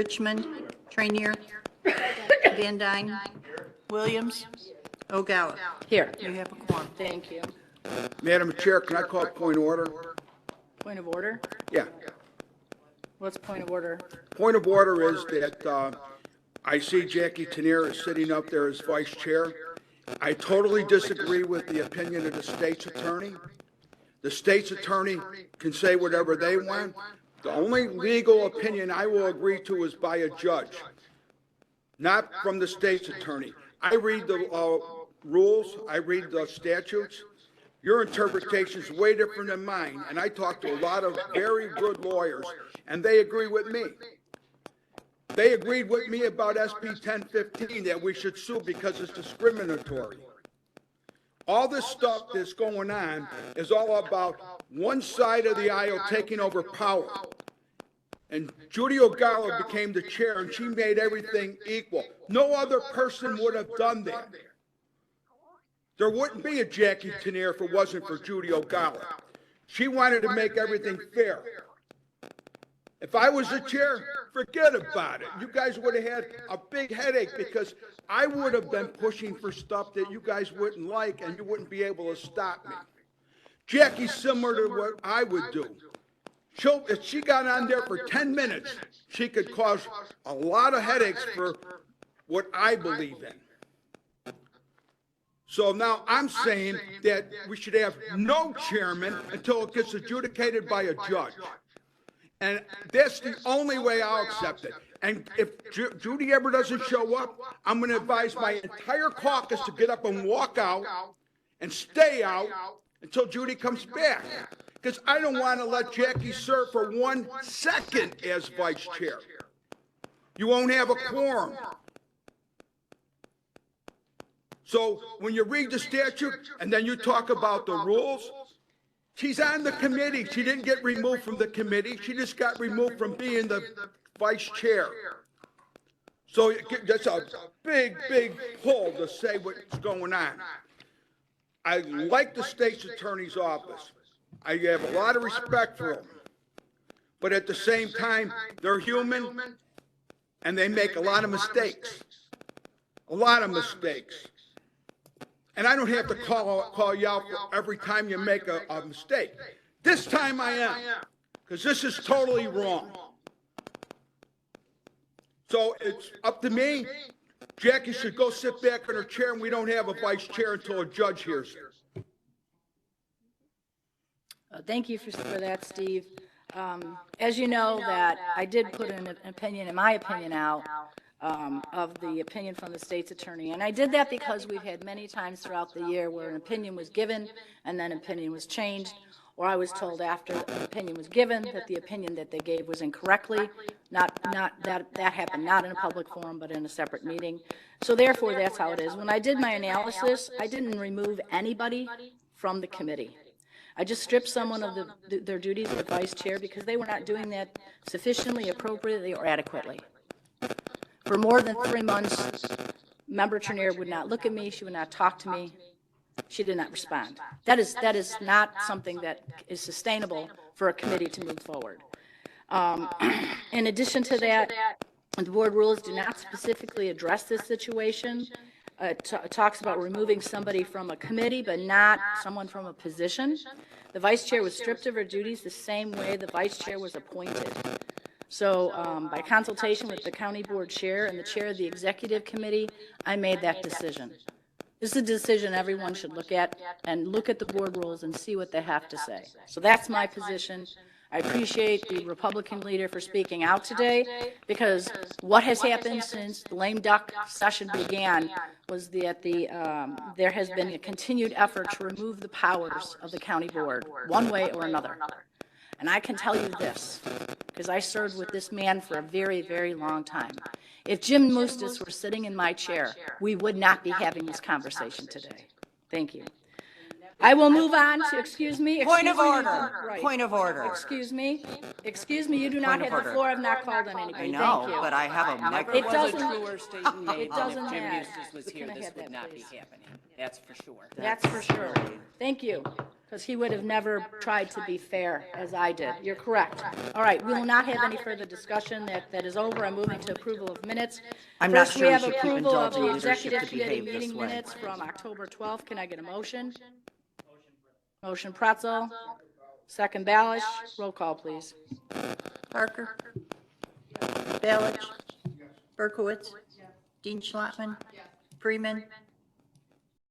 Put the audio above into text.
Richmond, Tynere, Van Dyne, Williams, Ogalla. Here. You have a quorum. Thank you. Madam Chair, can I call point of order? Point of order? Yeah. What's point of order? Point of order is that I see Jackie Tynere is sitting up there as vice chair. I totally disagree with the opinion of the state's attorney. The state's attorney can say whatever they want. The only legal opinion I will agree to is by a judge, not from the state's attorney. I read the rules, I read the statutes. Your interpretation is way different than mine, and I talked to a lot of very good lawyers, and they agree with me. They agreed with me about SB 1015, that we should sue because it's discriminatory. All this stuff that's going on is all about one side of the aisle taking over power. And Judy Ogalla became the chair, and she made everything equal. No other person would have done that. There wouldn't be a Jackie Tynere if it wasn't for Judy Ogalla. She wanted to make everything fair. If I was the chair, forget about it. You guys would have had a big headache because I would have been pushing for stuff that you guys wouldn't like and you wouldn't be able to stop me. Jackie's similar to what I would do. If she got on there for 10 minutes, she could cause a lot of headaches for what I believe in. So now I'm saying that we should have no chairman until it gets adjudicated by a judge. And that's the only way I'll accept it. And if Judy ever doesn't show up, I'm going to advise my entire caucus to get up and walk out and stay out until Judy comes back. Because I don't want to let Jackie serve for 1 second as vice chair. You won't have a quorum. So when you read the statute and then you talk about the rules, she's on the committee. She didn't get removed from the committee. She just got removed from being the vice chair. So that's a big, big pull to say what's going on. I like the state's attorney's office. I have a lot of respect for them. But at the same time, they're human and they make a lot of mistakes. A lot of mistakes. And I don't have to call you out for every time you make a mistake. This time I am, because this is totally wrong. So it's up to me. Jackie should go sit back in her chair, and we don't have a vice chair until a judge hears it. Thank you for that, Steve. As you know, that I did put an opinion, in my opinion, out of the opinion from the state's attorney. And I did that because we've had many times throughout the year where an opinion was given and then opinion was changed, or I was told after an opinion was given that the opinion that they gave was incorrectly. Not that happened not in a public forum, but in a separate meeting. So therefore, that's how it is. When I did my analysis, I didn't remove anybody from the committee. I just stripped someone of their duties as vice chair because they were not doing that sufficiently, appropriately, or adequately. For more than 3 months, Member Tynere would not look at me. She would not talk to me. She did not respond. That is not something that is sustainable for a committee to move forward. In addition to that, the board rules do not specifically address this situation. It talks about removing somebody from a committee, but not someone from a position. The vice chair was stripped of her duties the same way the vice chair was appointed. So by consultation with the county board chair and the chair of the executive committee, I made that decision. This is a decision everyone should look at and look at the board rules and see what they have to say. So that's my position. I appreciate the Republican leader for speaking out today, because what has happened since the lame duck session began was that there has been a continued effort to remove the powers of the county board, one way or another. And I can tell you this, because I served with this man for a very, very long time. If Jim Mustis were sitting in my chair, we would not be having this conversation today. Thank you. I will move on to, excuse me. Point of order. Right. Point of order. Excuse me. Excuse me, you do not have the floor. I've not called on anybody. I know, Thank you. but I have a microphone. It doesn't, truer statement made it doesn't that if Jim matter. Eustace was Can here, I this have would that, not be please? happening. That's for sure. That's for sure. Thank you. because he would have never tried to be fair as I did. You're correct. All right, we will not have any further discussion. That is over. I'm moving to approval of minutes. I'm not First, sure we we have should keep approval of indulging the leadership executive to committee behave this meeting way. minutes from October 12th. Can I get a motion? Motion Pretzel, second Balich. Roll call, please. Parker? Balich? Berkowitz? Dean Schlotman? Freeman?